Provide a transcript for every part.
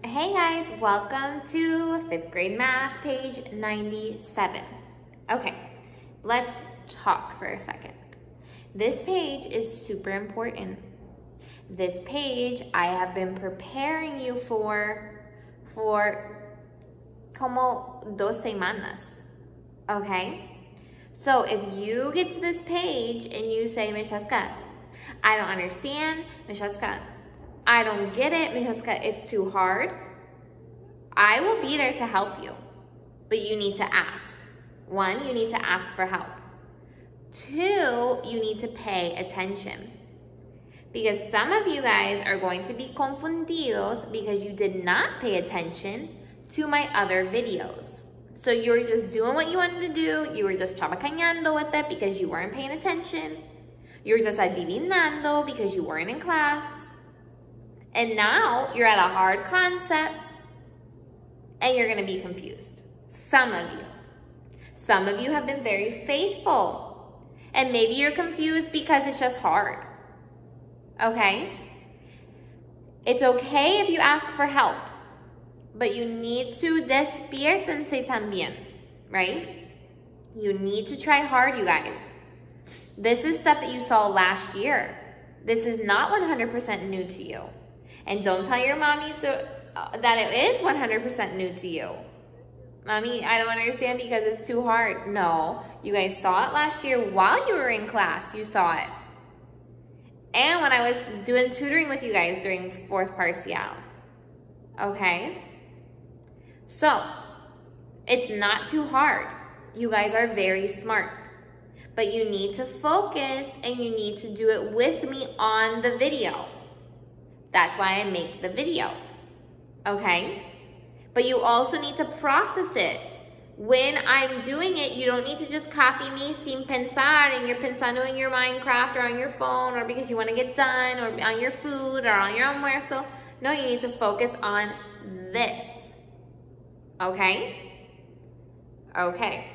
Hey guys, welcome to 5th grade math, page 97. Okay, let's talk for a second. This page is super important. This page I have been preparing you for como 2 semanas, okay? So if you get to this page and you say, Miss Jessica, I don't understand, Miss Jessica, I don't get it, Miss Jessica, it's too hard, I will be there to help you, but you need to ask. 1, you need to ask for help. 2, you need to pay attention. Because some of you guys are going to be confundidos because you did not pay attention to my other videos. So you were just doing what you wanted to do, you were just chabacañando with it because you weren't paying attention. You were just adivinando because you weren't in class. And now you're at a hard concept and you're gonna be confused. Some of you. Some of you have been very faithful and maybe you're confused because it's just hard, okay? It's okay if you ask for help, but you need to despiértense también, right? You need to try hard, you guys. This is stuff that you saw last year. This is not 100% new to you. And don't tell your mommy that it is 100% new to you. Mommy, I don't understand because it's too hard. No, you guys saw it last year while you were in class. You saw it. And when I was doing tutoring with you guys during 4th partial. Okay? So, it's not too hard. You guys are very smart. But you need to focus and you need to do it with me on the video. That's why I make the video, okay? But you also need to process it. When I'm doing it, you don't need to just copy me sin pensar and you're pensando in your Minecraft or on your phone or because you want to get done or on your food or on your almuerzo. No, you need to focus on this, okay? Okay,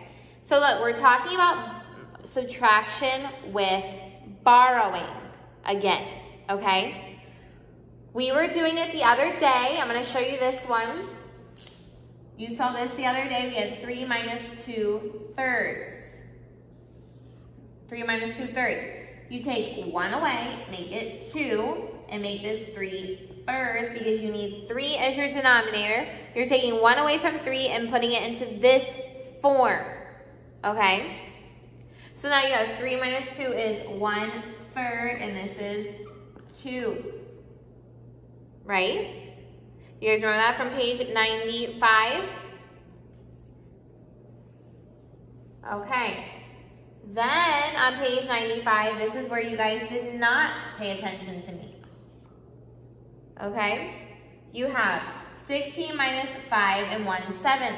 so look, we're talking about subtraction with borrowing again, okay? We were doing it the other day. I'm going to show you this one. You saw this the other day. We had 3 minus 2 thirds. 3 minus 2 thirds. You take 1 away, make it 2, and make this 3 thirds because you need 3 as your denominator. You're taking 1 away from 3 and putting it into this form. Okay? So now you have 3 minus 2 is 1 third, and this is 2. Right? You guys remember that from page 95? Okay. Then on page 95, this is where you guys did not pay attention to me. Okay? You have 16 minus 5 and 1/7.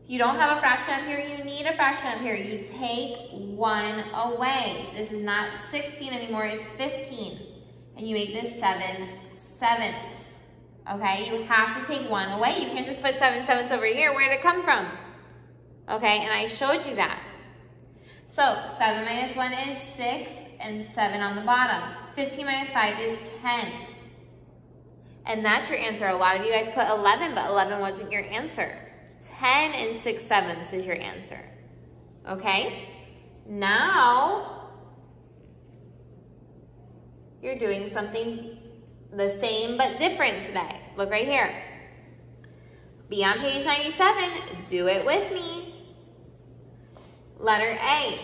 You don't have a fraction up here, you need a fraction up here. You take 1 away. This is not 16 anymore, it's 15. And you make this 7/7. Okay, you have to take 1 away. You can't just put 7/7 over here. Where did it come from? Okay, and I showed you that. So 7 minus 1 is 6 and 7 on the bottom. 15 minus 5 is 10. And that's your answer. A lot of you guys put 11, but 11 wasn't your answer. 10 and 6/7 is your answer. Okay, now you're doing something the same but different today. Look right here. Be on page 97. Do it with me. Letter A.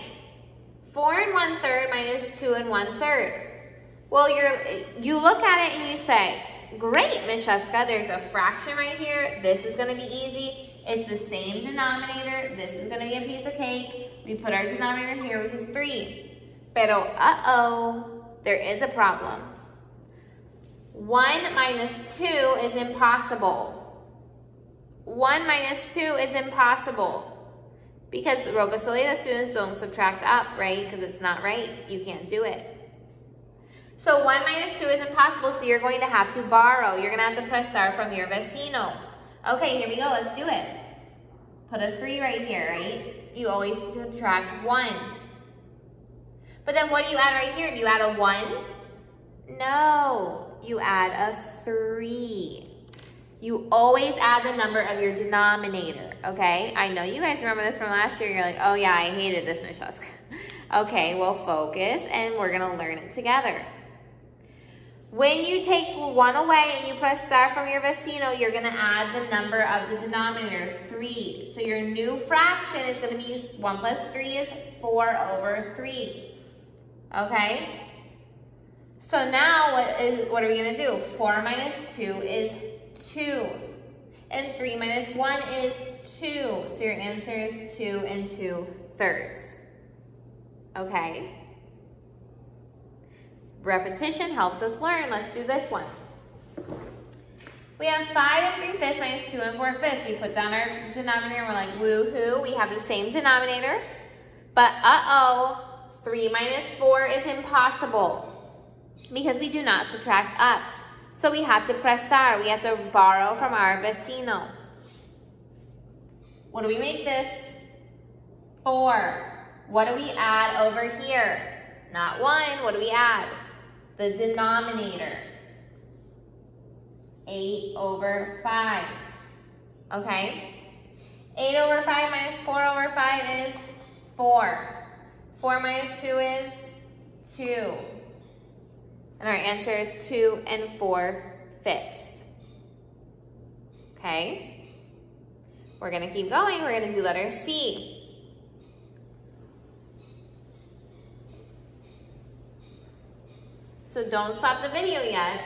4 and 1/3 minus 2 and 1/3. Well, you look at it and you say, great, Miss Jessica, there's a fraction right here. This is going to be easy. It's the same denominator. This is going to be a piece of cake. We put our denominator here, which is 3. Pero, uh-oh. There is a problem. 1 minus 2 is impossible. 1 minus 2 is impossible. Because Roca Solida students don't subtract up, right? Because it's not right. You can't do it. So 1 minus 2 is impossible, so you're going to have to borrow. You're going to have to prestar from your vecino. Okay, here we go. Let's do it. Put a 3 right here, right? You always subtract 1. But then what do you add right here? Do you add a 1? No. you add a 3. You always add the number of your denominator, okay? I know you guys remember this from last year. You're like, oh yeah, I hated this, Miss Jessica. Okay, well focus, and we're gonna learn it together. When you take 1 away and you press star from your vecino, you're gonna add the number of the denominator, 3. So your new fraction is gonna be 1 plus 3 is 4 over 3, okay? So now what are we gonna do? 4 minus 2 is 2, and 3 minus 1 is 2. So your answer is 2 2/3, okay? Repetition helps us learn. Let's do this one. We have 5 3/5 minus 2 4/5. We put down our denominator. We're like, woohoo. We have the same denominator. But uh-oh, 3 minus 4 is impossible because we do not subtract up. So we have to prestar. We have to borrow from our vecino. What do we make this? 4. What do we add over here? Not 1. What do we add? The denominator. 8 over 5. Okay? 8 over 5 minus 4 over 5 is 4. 4 minus 2 is 2. And our answer is 2 4/5. Okay? We're going to keep going. We're going to do letter C. So don't stop the video yet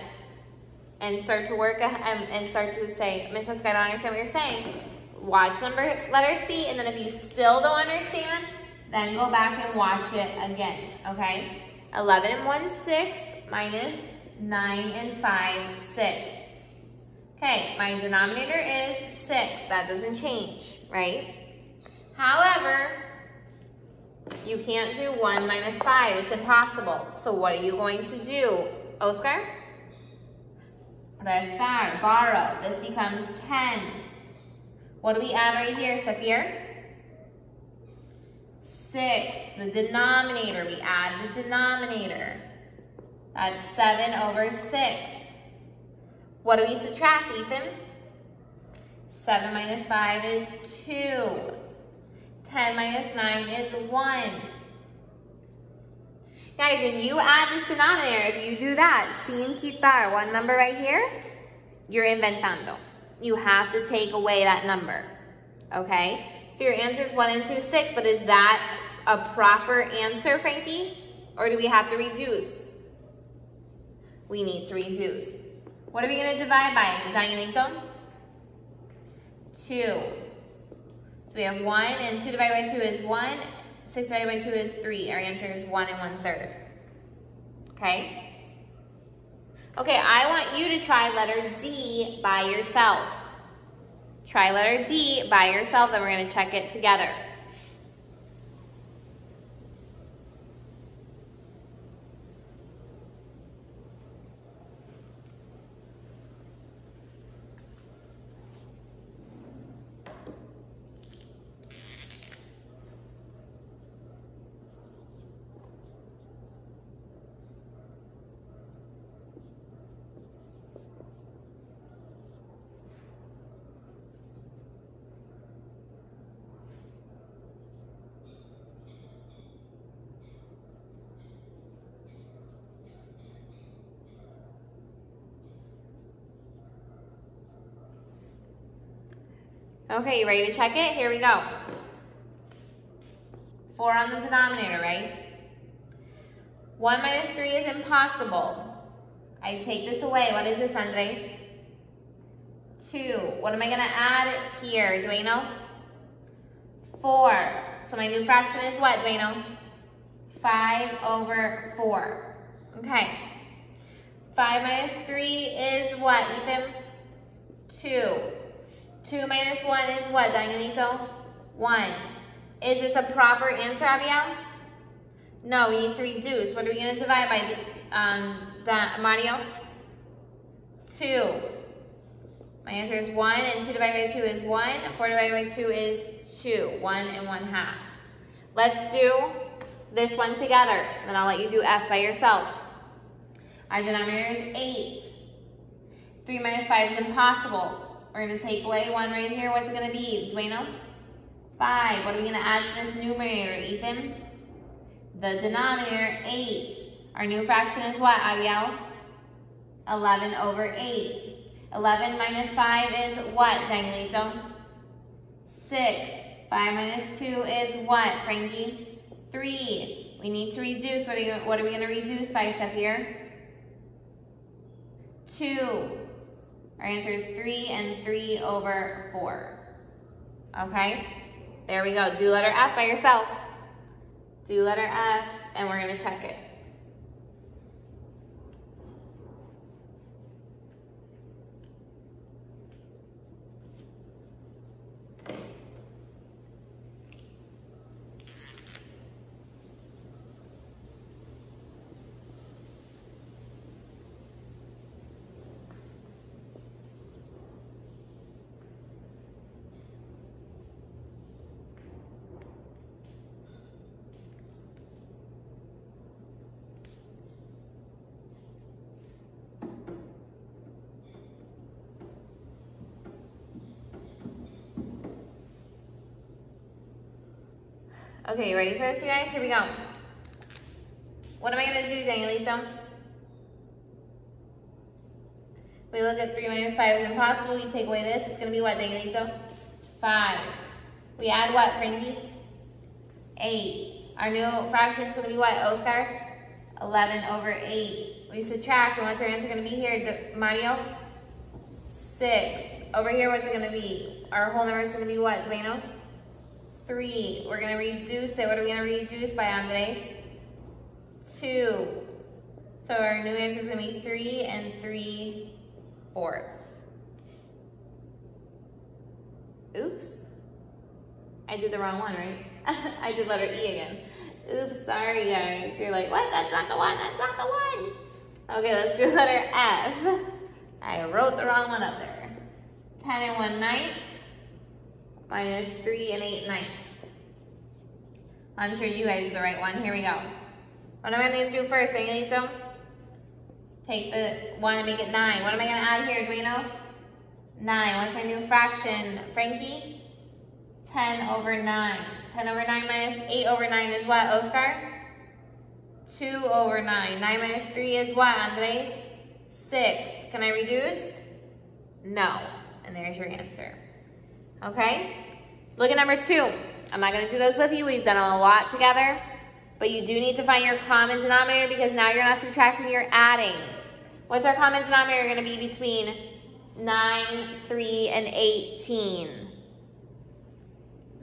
and start to work and start to say, Miss Jessica, I don't understand what you're saying. Watch letter C, and then if you still don't understand, then go back and watch it again, okay? 11 1/6 minus 9 5 6. Okay, my denominator is 6. That doesn't change, right? However, you can't do 1 minus 5. It's impossible. So what are you going to do, Oscar? Prestar, borrow. This becomes 10. What do we add right here, Safir? 6. The denominator, we add the denominator. That's 7 over 6. What do we subtract, Ethan? 7 minus 5 is 2. 10 minus 9 is 1. Guys, when you add this denominator, if you do that, sin quitar one number right here, you're inventando. You have to take away that number, okay? So your answer is 1 2/6, but is that a proper answer, Frankie? Or do we have to reduce? We need to reduce. What are we gonna divide by, Danielito? 2. So we have 1 and 2 divided by 2 is 1. 6 divided by 2 is 3. Our answer is 1 1/3. Okay? Okay, I want you to try letter D by yourself. Try letter D by yourself, then we're going to check it together. Okay, you ready to check it? Here we go. 4 on the denominator, right? 1 minus 3 is impossible. I take this away. What is this, Andres? 2. What am I going to add here, Dueno? 4. So my new fraction is what, Dueno? 5 over 4. Okay. 5 minus 3 is what, Ethan? 2. 2 minus 1 is what, Danielito? 1. Is this a proper answer, Abiel? No, we need to reduce. What are we going to divide by, Mario? 2. My answer is 1, and 2 divided by 2 is 1. 4 divided by 2 is 2. 1 1/2. Let's do this one together, then I'll let you do F by yourself. Our denominator is 8. 3 minus 5 is impossible. We're going to take away 1 right here. What's it going to be? Do we know? 5. What are we going to add to this numerator, Ethan? The denominator, 8. Our new fraction is what, Abiel? 11 over 8. 11 minus 5 is what, Danielito? 6. 5 minus 2 is what, Frankie? 3. We need to reduce. What are we going to reduce by, Saphir? 2. Our answer is 3 and 3 over 4. Okay? There we go. Do letter F by yourself. Do letter F, and we're going to check it. Okay, you ready for this, you guys? Here we go. What am I going to do, Danielito? We look at 3 minus 5 is impossible. We take away this. It's going to be what, Danielito? 5. We add what, Frankie? 8. Our new fraction is going to be what, Oscar? 11 over 8. We subtract, and what's our answer going to be here, Mario? 6. Over here, what's it going to be? Our whole number is going to be what, Dueno? 3. We're going to reduce it. What are we going to reduce by, Andres? 2. So our new answer is going to be 3 and 3/4. Oops. I did the wrong one, right? I did letter E again. Oops, sorry guys. You're like, what? That's not the one. That's not the one. Okay, let's do letter F. I wrote the wrong one up there. 10 and 1/9. Minus 3 and 8/9. I'm sure you guys did the right one. Here we go. What am I going to do first, Angelito? Take the 1 and make it 9. What am I going to add here, Dueno? 9. What's my new fraction, Frankie? 10 over 9. 10 over 9 minus 8 over 9 is what, Oscar? 2 over 9. 9 minus 3 is what, Andres? 6. Can I reduce? No. And there's your answer. Okay? Look at number 2. I'm not going to do those with you. We've done a lot together. But you do need to find your common denominator because now you're not subtracting, you're adding. What's our common denominator going to be between 9, 3, and 18?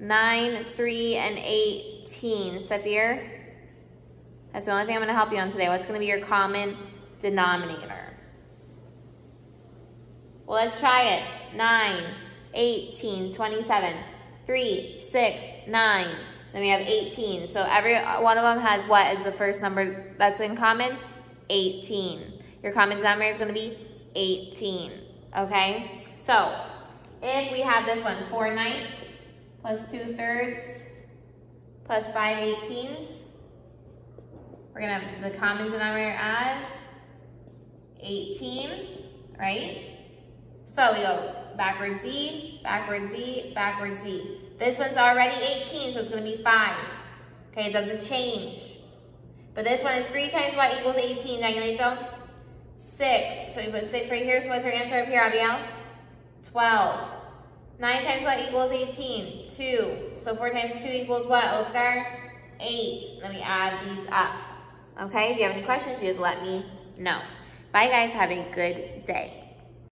9, 3, and 18. Saphir? That's the only thing I'm going to help you on today. What's going to be your common denominator? Well, let's try it. 9, 18, 27, 3, 6, 9. Then we have 18. So every one of them has what as the first number that's in common? 18. Your common denominator is going to be 18. Okay? So if we have this one, 4/9 plus 2/3 plus 5/18, we're going to have the common denominator as 18, right? So we go backwards Z, backwards Z, backwards Z. This one's already 18, so it's going to be 5. Okay, it doesn't change. But this one is 3 times what equals 18, Danielito? 6. So we put 6 right here. So what's our answer up here, Abiel? 12. 9 times what equals 18? 2. So 4 times 2 equals what, Oscar? 8. Let me add these up. Okay, if you have any questions, just let me know. Bye, guys. Have a good day.